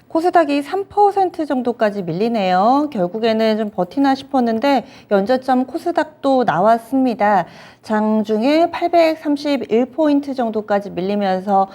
코스닥이 3% 정도까지 밀리네요. 결국에는 좀 버티나 싶었는데 연저점 코스닥도 나왔습니다. 장중에 831포인트 정도까지 밀리면서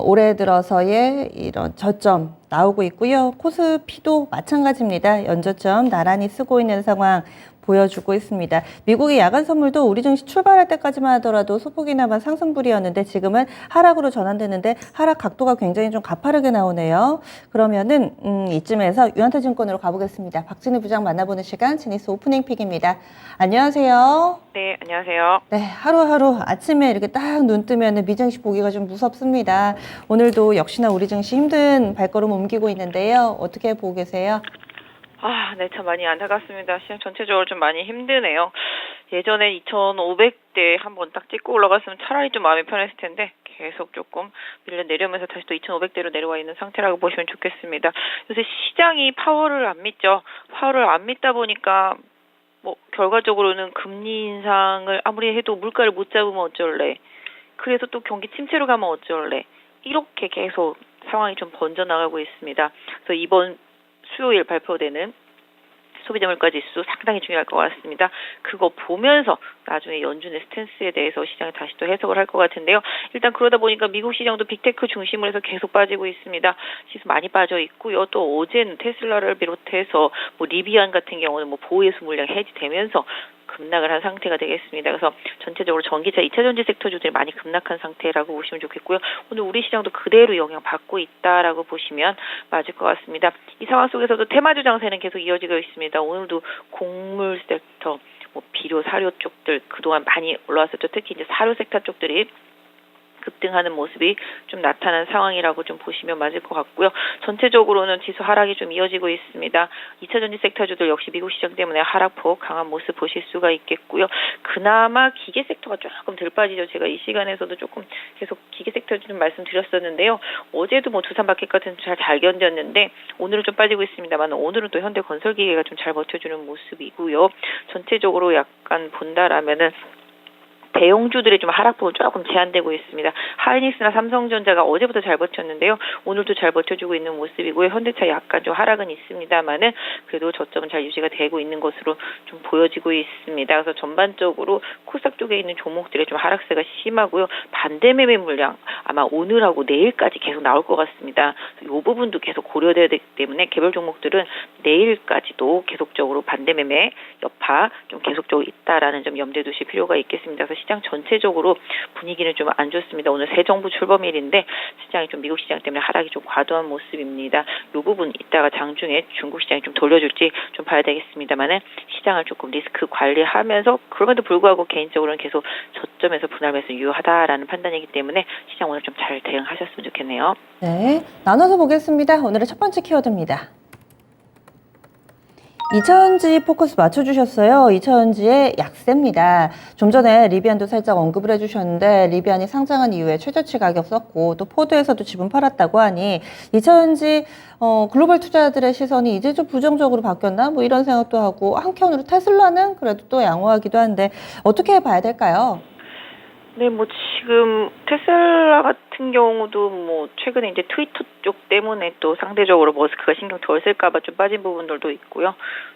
올해 들어서의 이런 저점 나오고 있고요. 코스피도 마찬가지입니다. 연저점 나란히 쓰고 있는 상황 보여주고 있습니다. 미국의 야간 선물도 우리 증시 출발할 때까지만 하더라도 소폭이나마 상승불이었는데 지금은 하락으로 전환되는데 하락 각도가 굉장히 좀 가파르게 나오네요. 그러면은 이쯤에서 유한타증권으로 가보겠습니다. 박진희 부장 만나보는 시간 지니스 오프닝 픽입니다. 안녕하세요. 네, 안녕하세요. 네, 하루하루 아침에 이렇게 딱 눈 뜨면 미증시 보기가 좀 무섭습니다. 오늘도 역시나 우리 증시 힘든 발걸음 옮기고 있는데요. 어떻게 보고 계세요? 네, 참 많이 안타깝습니다. 시장 전체적으로 좀 많이 힘드네요. 예전에 2,500대 한번 딱 찍고 올라갔으면 차라리 좀 마음이 편했을 텐데 계속 조금 밀려내려면서 다시 또 2,500대로 내려와 있는 상태라고 보시면 좋겠습니다. 요새 시장이 파월을 안 믿죠. 파월을 안 믿다 보니까 결과적으로는 금리 인상을 아무리 해도 물가를 못 잡으면 어쩔래. 그래서 또 경기 침체로 가면 어쩔래. 이렇게 계속 상황이 좀 번져나가고 있습니다. 그래서 이번 수요일 발표되는 소비자 물가 지수 상당히 중요할 것 같습니다. 그거 보면서 나중에 연준의 스탠스에 대해서 시장이 다시 또 해석을 할 것 같은데요. 일단 그러다 보니까 미국 시장도 빅테크 중심으로 해서 계속 빠지고 있습니다. 지수 많이 빠져 있고요. 또 어제는 테슬라를 비롯해서 리비안 같은 경우는 보호예수 물량 해지되면서 급락을 한 상태가 되겠습니다. 그래서 전체적으로 전기차, 2차 전지 섹터주들이 많이 급락한 상태라고 보시면 좋겠고요. 오늘 우리 시장도 그대로 영향받고 있다라고 보시면 맞을 것 같습니다. 이 상황 속에서도 테마주 장세는 계속 이어지고 있습니다. 오늘도 곡물 섹터, 비료, 사료 쪽들 그동안 많이 올라왔었죠. 특히 이제 사료 섹터 쪽들이 급등하는 모습이 좀 나타난 상황이라고 좀 보시면 맞을 것 같고요. 전체적으로는 지수 하락이 좀 이어지고 있습니다. 2차 전지 섹터주들 역시 미국 시장 때문에 하락폭 강한 모습 보실 수가 있겠고요. 그나마 기계 섹터가 조금 덜 빠지죠. 제가 이 시간에서도 조금 계속 기계 섹터 좀 말씀드렸었는데요. 어제도 두산마켓 같은 잘 견뎠는데 오늘은 좀 빠지고 있습니다만 오늘은 또 현대건설기계가 좀 잘 버텨주는 모습이고요. 전체적으로 약간 본다라면은 대형주들의 좀 하락폭은 조금 제한되고 있습니다. 하이닉스나 삼성전자가 어제부터 잘 버텼는데요. 오늘도 잘 버텨주고 있는 모습이고요. 현대차 약간 좀 하락은 있습니다만은 그래도 저점은 잘 유지가 되고 있는 것으로 좀 보여지고 있습니다. 그래서 전반적으로 코스닥 쪽에 있는 종목들의 좀 하락세가 심하고요. 반대 매매 물량 아마 오늘하고 내일까지 계속 나올 것 같습니다. 이 부분도 계속 고려돼야 되기 때문에 개별 종목들은 내일까지도 계속적으로 반대 매매 여파 좀 계속적으로 있다라는 점 염두에 두실 필요가 있겠습니다. 그래서 시장 전체적으로 분위기는 좀 안 좋습니다. 오늘 새 정부 출범일인데 시장이 좀 미국 시장 때문에 하락이 좀 과도한 모습입니다. 이 부분 이따가 장중에 중국 시장이 좀 돌려줄지 좀 봐야 되겠습니다만은 시장을 조금 리스크 관리하면서 그럼에도 불구하고 개인적으로는 계속 저점에서 분할 매수 유효하다라는 판단이기 때문에 시장 오늘 좀 잘 대응하셨으면 좋겠네요. 네, 나눠서 보겠습니다. 오늘의 첫 번째 키워드입니다. 2차전지 포커스 맞춰주셨어요. 2차전지의 약세입니다. 좀 전에 리비안도 살짝 언급을 해주셨는데 리비안이 상장한 이후에 최저치 가격 썼고 또 포드에서도 지분 팔았다고 하니 2차전지 글로벌 투자자들의 시선이 이제 좀 부정적으로 바뀌었나? 이런 생각도 하고 한편으로 테슬라는 그래도 또 양호하기도 한데 어떻게 봐야 될까요? 네, 지금 테슬라 같은 경우도 최근에 이제 트위터 쪽 때문에 또 상대적으로 머스크가 신경 덜 쓸까봐 좀 빠진 부분들도 있고요.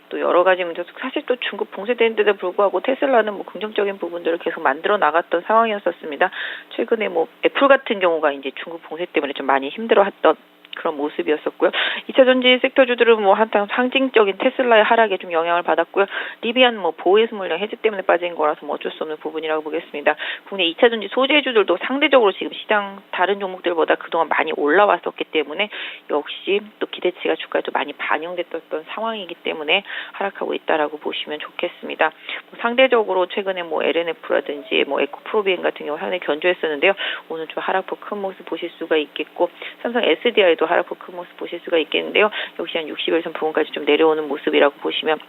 또 여러 가지 문제, 사실 또 중국 봉쇄되는데도 불구하고 테슬라는 긍정적인 부분들을 계속 만들어 나갔던 상황이었었습니다. 최근에 애플 같은 경우가 이제 중국 봉쇄 때문에 좀 많이 힘들어했던 그런 모습이었었고요. 2차 전지 섹터주들은 한탕 상징적인 테슬라의 하락에 좀 영향을 받았고요. 리비안 보호예수 물량 해지 때문에 빠진 거라서 어쩔 수 없는 부분이라고 보겠습니다. 국내 2차 전지 소재주들도 상대적으로 지금 시장 다른 종목들보다 그동안 많이 올라왔었기 때문에 역시 또 기대치가 주가에 또 많이 반영됐던 상황이기 때문에 하락하고 있다라고 보시면 좋겠습니다. 상대적으로 최근에 LNF라든지 에코프로비엔 같은 경우 상당히 견조했었는데요. 오늘 좀 하락폭 큰 모습 보실 수가 있겠고 삼성 SDI도 하락폭 큰 모습 보실 수가 있겠는데요. 역시 한 60일선 부분까지 좀 내려오는 모습이라고 보시면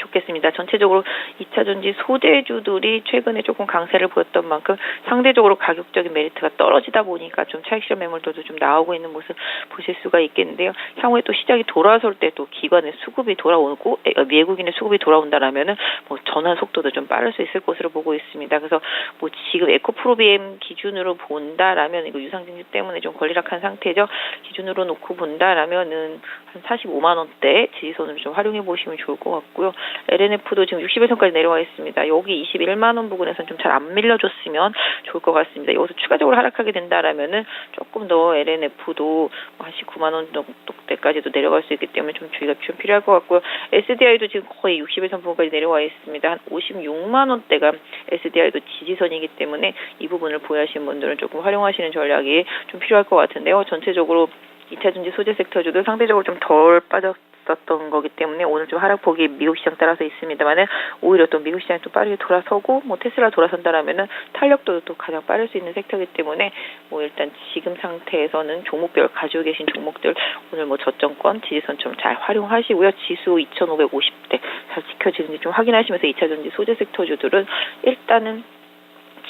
좋겠습니다. 전체적으로 2차전지 소재주들이 최근에 조금 강세를 보였던 만큼 상대적으로 가격적인 메리트가 떨어지다 보니까 좀 차익 실현 매물들도 좀 나오고 있는 모습 보실 수가 있겠는데요. 향후에 또 시장이 돌아설 때 또 기관의 수급이 돌아오고 외국인의 수급이 돌아온다라면은 뭐 전환 속도도 좀 빠를 수 있을 것으로 보고 있습니다. 그래서 뭐 지금 에코프로비엠 기준으로 본다라면 이거 유상증시 때문에 좀 걸리락한 상태죠. 기준으로 놓고 본다라면은 한 45만 원대 지지선을 좀 활용해 보시면 좋을 것 같고요. LNF도 지금 60일선까지 내려와 있습니다. 여기 21만 원 부근에서는 좀 잘 안 밀려줬으면 좋을 것 같습니다. 여기서 추가적으로 하락하게 된다라면은 조금 더 LNF도 한 19만 원 정도까지도 내려갈 수 있기 때문에 좀 주의가 좀 필요할 것 같고요. SDI도 지금 거의 60일선 부근까지 내려와 있습니다. 한 56만 원대가 SDI도 지지선이기 때문에 이 부분을 보유하시는 분들은 조금 활용하시는 전략이 좀 필요할 것 같은데요. 전체적으로 2차전지 소재 섹터주도 상대적으로 좀 덜 빠졌었던 거기 때문에 오늘 좀 하락폭이 미국 시장 따라서 있습니다만은 오히려 또 미국 시장이 또 빠르게 돌아서고 뭐 테슬라 돌아선다라면은 탄력도 또 가장 빠를 수 있는 섹터이기 때문에 뭐 일단 지금 상태에서는 종목별 가지고 계신 종목들 오늘 뭐 저점권 지지선 좀 잘 활용하시고요. 지수 2,550대 잘 지켜지는지 좀 확인하시면서 2차전지 소재 섹터주들은 일단은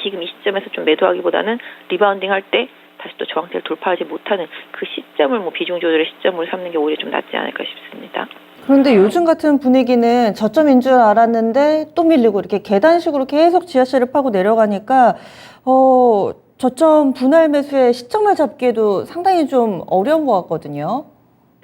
지금 이 시점에서 좀 매도하기보다는 리바운딩 할 때 다시 또 저항대를 돌파하지 못하는 그 시점을 뭐 비중 조절의 시점으로 삼는 게 오히려 좀 낫지 않을까 싶습니다. 그런데 요즘 같은 분위기는 저점인 줄 알았는데 또 밀리고 이렇게 계단식으로 계속 지하실을 파고 내려가니까 저점 분할 매수의 시점을 잡기에도 상당히 좀 어려운 것 같거든요.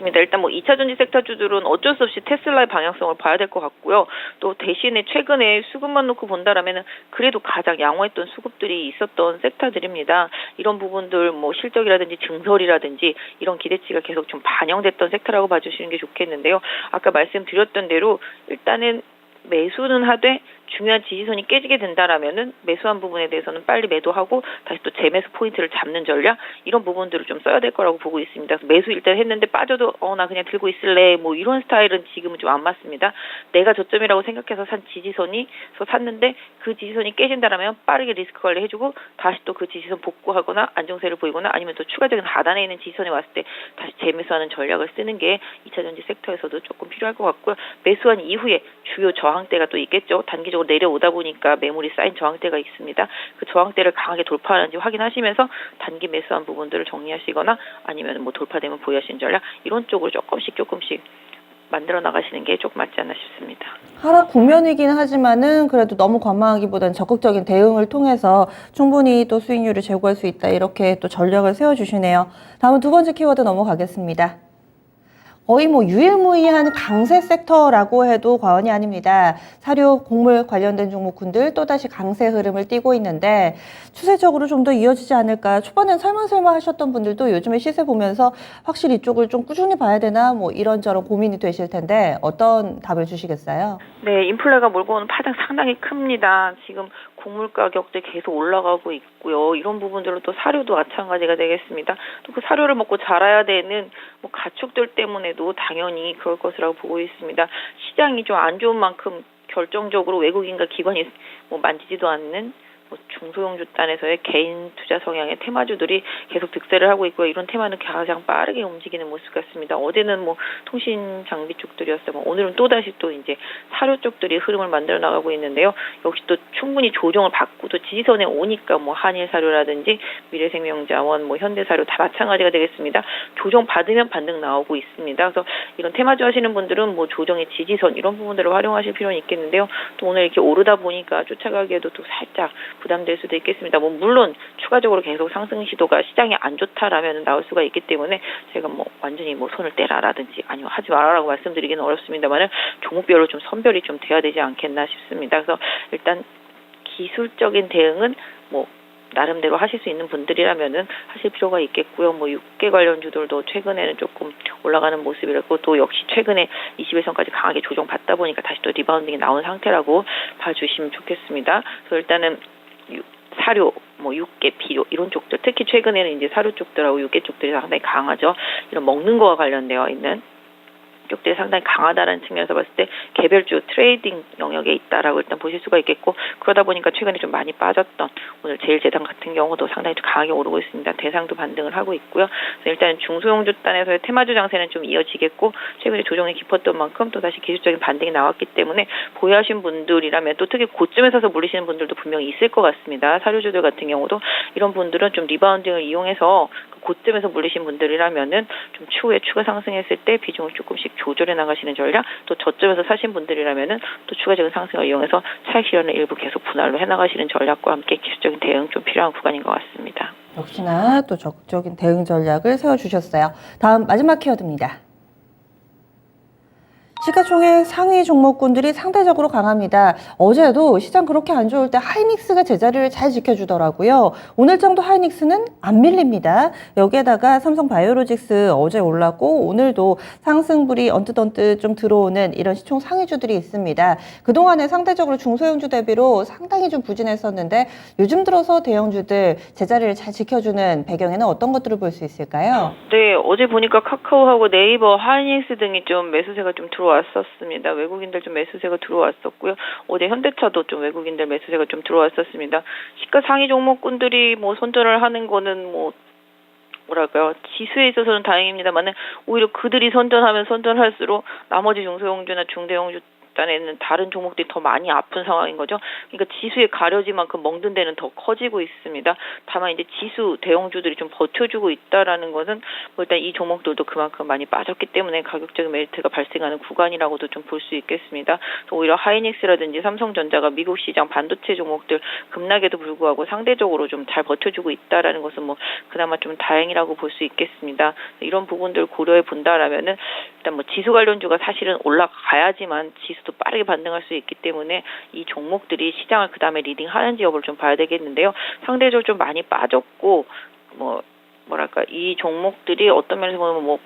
일단 뭐 2차전지 섹터주들은 어쩔 수 없이 테슬라의 방향성을 봐야 될 것 같고요. 또 대신에 최근에 수급만 놓고 본다라면은 그래도 가장 양호했던 수급들이 있었던 섹터들입니다. 이런 부분들 뭐 실적이라든지 증설이라든지 이런 기대치가 계속 좀 반영됐던 섹터라고 봐주시는 게 좋겠는데요. 아까 말씀드렸던 대로 일단은 매수는 하되 중요한 지지선이 깨지게 된다라면은 매수한 부분에 대해서는 빨리 매도하고 다시 또 재매수 포인트를 잡는 전략 이런 부분들을 좀 써야 될 거라고 보고 있습니다. 그래서 매수 일단 했는데 빠져도 나 그냥 들고 있을래 뭐 이런 스타일은 지금은 좀 안 맞습니다. 내가 저점이라고 생각해서 산 지지선이 샀는데 그 지지선이 깨진다라면 빠르게 리스크 관리 해주고 다시 또 그 지지선 복구하거나 안정세를 보이거나 아니면 또 추가적인 하단에 있는 지지선에 왔을 때 다시 재매수하는 전략을 쓰는 게 2차전지 섹터에서도 조금 필요할 것 같고요. 매수한 이후에 주요 저항대가 또 있겠죠. 단기적으로 내려오다 보니까 매물이 쌓인 저항대가 있습니다. 그 저항대를 강하게 돌파하는지 확인하시면서 단기 매수한 부분들을 정리하시거나 아니면 뭐 돌파되면 보유하시는 전략 이런 쪽으로 조금씩 만들어 나가시는 게 조금 맞지 않나 싶습니다. 하락 국면이긴 하지만은 그래도 너무 관망하기보다는 적극적인 대응을 통해서 충분히 또 수익률을 제고할 수 있다. 이렇게 또 전략을 세워주시네요. 다음은 두 번째 키워드 넘어가겠습니다. 거의 뭐 유일무이한 강세 섹터라고 해도 과언이 아닙니다. 사료, 곡물 관련된 종목군들 또다시 강세 흐름을 띠고 있는데 추세적으로 좀 더 이어지지 않을까. 초반엔 설마설마 하셨던 분들도 요즘에 시세 보면서 확실히 이쪽을 좀 꾸준히 봐야 되나 뭐 이런저런 고민이 되실 텐데 어떤 답을 주시겠어요? 네, 인플레가 몰고 오는 파장 상당히 큽니다. 지금 곡물 가격도 계속 올라가고 있고요. 이런 부분들로 또 사료도 마찬가지가 되겠습니다. 또 그 사료를 먹고 자라야 되는 뭐 가축들 때문에도 당연히 그럴 것이라고 보고 있습니다. 시장이 좀 안 좋은 만큼 결정적으로 외국인과 기관이 뭐 만지지도 않는 뭐 중소형주 단에서의 개인 투자 성향의 테마주들이 계속 득세를 하고 있고요. 이런 테마는 가장 빠르게 움직이는 모습 같습니다. 어제는 뭐 통신 장비 쪽들이었어요. 뭐 오늘은 또다시 또 이제 사료 쪽들이 흐름을 만들어 나가고 있는데요. 역시 또 충분히 조정을 받고 또 지지선에 오니까 뭐 한일사료라든지 미래생명자원, 뭐 현대사료 다 마찬가지가 되겠습니다. 조정 받으면 반등 나오고 있습니다. 그래서 이런 테마주 하시는 분들은 뭐 조정의 지지선 이런 부분들을 활용하실 필요는 있겠는데요. 또 오늘 이렇게 오르다 보니까 쫓아가기에도 또 살짝 부담될 수도 있겠습니다. 뭐 물론 추가적으로 계속 상승 시도가 시장이 안 좋다라면 나올 수가 있기 때문에 제가 뭐 완전히 뭐 손을 떼라라든지 아니면 하지 말아라고 말씀드리기는 어렵습니다만은 종목별로 좀 선별이 좀 돼야 되지 않겠나 싶습니다. 그래서 일단 기술적인 대응은 뭐 나름대로 하실 수 있는 분들이라면은 하실 필요가 있겠고요. 뭐 육계 관련주들도 최근에는 조금 올라가는 모습이라고 또 역시 최근에 20일선까지 강하게 조정받다 보니까 다시 또 리바운딩이 나온 상태라고 봐주시면 좋겠습니다. 그래서 일단은 사료, 뭐 육계, 비료 이런 쪽들 특히 최근에는 이제 사료 쪽들하고 육계 쪽들이 상당히 강하죠. 이런 먹는 거와 관련되어 있는 폭격들이 상당히 강하다는 측면에서 봤을 때 개별주 트레이딩 영역에 있다라고 일단 보실 수가 있겠고, 그러다 보니까 최근에 좀 많이 빠졌던 오늘 제일제당 같은 경우도 상당히 좀 강하게 오르고 있습니다. 대상도 반등을 하고 있고요. 그래서 일단 중소형주 단에서의 테마주 장세는 좀 이어지겠고, 최근에 조정이 깊었던 만큼 또 다시 기술적인 반등이 나왔기 때문에 보유하신 분들이라면 또 특히 고점에 서서 물리시는 분들도 분명히 있을 것 같습니다. 사료주들 같은 경우도 이런 분들은 좀 리바운딩을 이용해서 고점에서 물리신 분들이라면은 좀 추후에 추가 상승했을 때 비중을 조금씩 조절해 나가시는 전략, 또 저점에서 사신 분들이라면은 또 추가적인 상승을 이용해서 차익 실현을 일부 계속 분할로 해 나가시는 전략과 함께 기술적인 대응 좀 필요한 구간인 것 같습니다. 역시나 또 적극적인 대응 전략을 세워주셨어요. 다음 마지막 키워드입니다. 시가총액 상위 종목군들이 상대적으로 강합니다. 어제도 시장 그렇게 안 좋을 때 하이닉스가 제자리를 잘 지켜주더라고요. 오늘 정도 하이닉스는 안 밀립니다. 여기에다가 삼성바이오로직스 어제 올랐고 오늘도 상승불이 언뜻 좀 들어오는 이런 시총 상위주들이 있습니다. 그동안에 상대적으로 중소형주 대비로 상당히 좀 부진했었는데 요즘 들어서 대형주들 제자리를 잘 지켜주는 배경에는 어떤 것들을 볼 수 있을까요? 네, 어제 보니까 카카오하고 네이버, 하이닉스 등이 좀 매수세가 좀 들어왔었습니다. 외국인들 좀 매수세가 들어왔었고요. 어제 현대차도 좀 외국인들 매수세가 좀 들어왔었습니다. 시가 상위 종목군들이 뭐 선전을 하는 거는 뭐랄까요, 지수에 있어서는 다행입니다만은 오히려 그들이 선전하면 선전할수록 나머지 중소형주나 중대형주 단에는 다른 종목들이 더 많이 아픈 상황인 거죠. 그러니까 지수에 가려질 만큼 멍든 데는 더 커지고 있습니다. 다만 이제 지수 대형주들이 좀 버텨주고 있다라는 것은 일단 이 종목들도 그만큼 많이 빠졌기 때문에 가격적인 메리트가 발생하는 구간이라고도 좀 볼 수 있겠습니다. 오히려 하이닉스라든지 삼성전자가 미국 시장 반도체 종목들 급락에도 불구하고 상대적으로 좀 잘 버텨주고 있다라는 것은 그나마 좀 다행이라고 볼 수 있겠습니다. 이런 부분들 고려해 본다라면은 일단 지수 관련주가 사실은 올라가야지만 지수도 빠르게 반등할 수 있기 때문에 이 종목들이 시장을 그 다음에 리딩하는지 여부를 좀 봐야 되겠는데요. 상대적으로 좀 많이 빠졌고 뭐랄까 이 종목들이 어떤 면에서 보면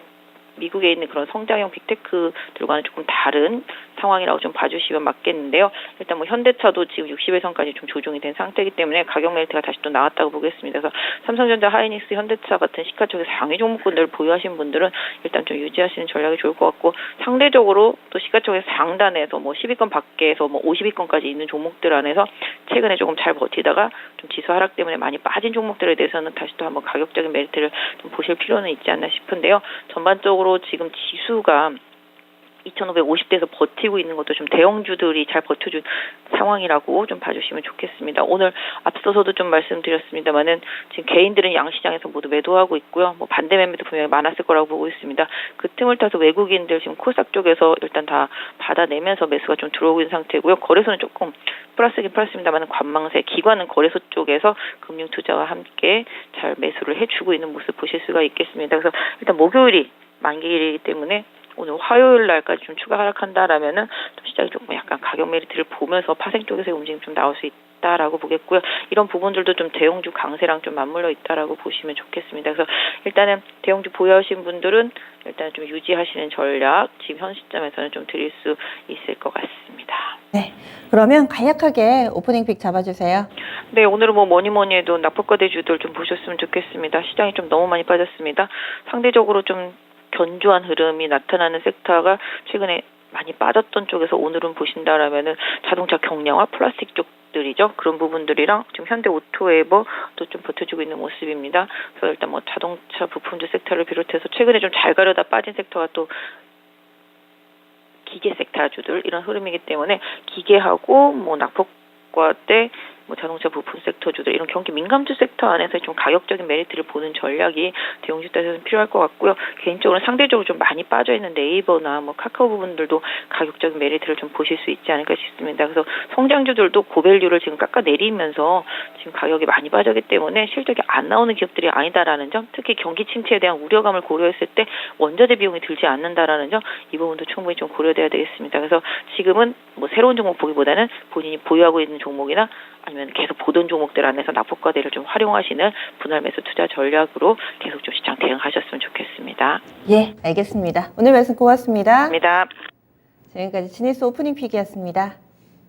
미국에 있는 그런 성장형 빅테크들과는 조금 다른 상황이라고 좀 봐주시면 맞겠는데요. 일단 현대차도 지금 60일선까지 좀 조정이 된 상태이기 때문에 가격 메리트가 다시 또 나왔다고 보겠습니다. 그래서 삼성전자, 하이닉스, 현대차 같은 시가총액 상위 종목군들을 보유하신 분들은 일단 좀 유지하시는 전략이 좋을 것 같고, 상대적으로 또 시가총액 상단에서 10위권 밖에서 50위권까지 있는 종목들 안에서 최근에 조금 잘 버티다가 좀 지수 하락 때문에 많이 빠진 종목들에 대해서는 다시 또 한번 가격적인 메리트를 좀 보실 필요는 있지 않나 싶은데요. 전반적으로 지금 지수가 2550대에서 버티고 있는 것도 좀 대형주들이 잘 버텨준 상황이라고 좀 봐주시면 좋겠습니다. 오늘 앞서서도 좀 말씀드렸습니다만은 지금 개인들은 양시장에서 모두 매도하고 있고요. 반대 매매도 분명히 많았을 거라고 보고 있습니다. 그 틈을 타서 외국인들 지금 코스닥 쪽에서 일단 다 받아내면서 매수가 좀 들어오고 있는 상태고요. 거래소는 조금 플러스긴 플러스입니다만 관망세, 기관은 거래소 쪽에서 금융투자와 함께 잘 매수를 해주고 있는 모습 보실 수가 있겠습니다. 그래서 일단 목요일이 만기일이기 때문에 오늘 화요일 날까지 좀 추가 하락한다라면은 좀 시장이 조금 약간 가격 메리트를 보면서 파생 쪽에서의 움직임 좀 나올 수 있다라고 보겠고요. 이런 부분들도 좀 대형주 강세랑 좀 맞물려 있다라고 보시면 좋겠습니다. 그래서 일단은 대형주 보유하신 분들은 일단 좀 유지하시는 전략 지금 현 시점에서는 좀 드릴 수 있을 것 같습니다. 네, 그러면 간략하게 오프닝 픽 잡아주세요. 네, 오늘은 뭐니 해도 납부과대주들 좀 보셨으면 좋겠습니다. 시장이 좀 너무 많이 빠졌습니다. 상대적으로 좀 견조한 흐름이 나타나는 섹터가 최근에 많이 빠졌던 쪽에서 오늘은 보신다라면은 자동차 경량화 플라스틱 쪽들이죠. 그런 부분들이랑 지금 현대 오토웨이버도 좀 버텨주고 있는 모습입니다. 그래서 일단 자동차 부품주 섹터를 비롯해서 최근에 좀 잘 가려다 빠진 섹터가 또 기계 섹터주들 이런 흐름이기 때문에 기계하고 낙폭과대 자동차 부품 섹터주들 이런 경기 민감주 섹터 안에서 좀 가격적인 메리트를 보는 전략이 대형주 따에서는 필요할 것 같고요. 개인적으로 상대적으로 좀 많이 빠져있는 네이버나 카카오 부분들도 가격적인 메리트를 좀 보실 수 있지 않을까 싶습니다. 그래서 성장주들도 고밸류를 지금 깎아내리면서 지금 가격이 많이 빠졌기 때문에 실적이 안 나오는 기업들이 아니다라는 점, 특히 경기 침체에 대한 우려감을 고려했을 때 원자재 비용이 들지 않는다라는 점, 이 부분도 충분히 좀 고려돼야 되겠습니다. 그래서 지금은 새로운 종목 보기보다는 본인이 보유하고 있는 종목이나 아니면 계속 보던 종목들 안에서 납부과대를 좀 활용하시는 분할 매수 투자 전략으로 계속 좀 시장 대응하셨으면 좋겠습니다. 예, 알겠습니다. 오늘 말씀 고맙습니다. 감사합니다. 지금까지 지니스 오프닝 픽이었습니다.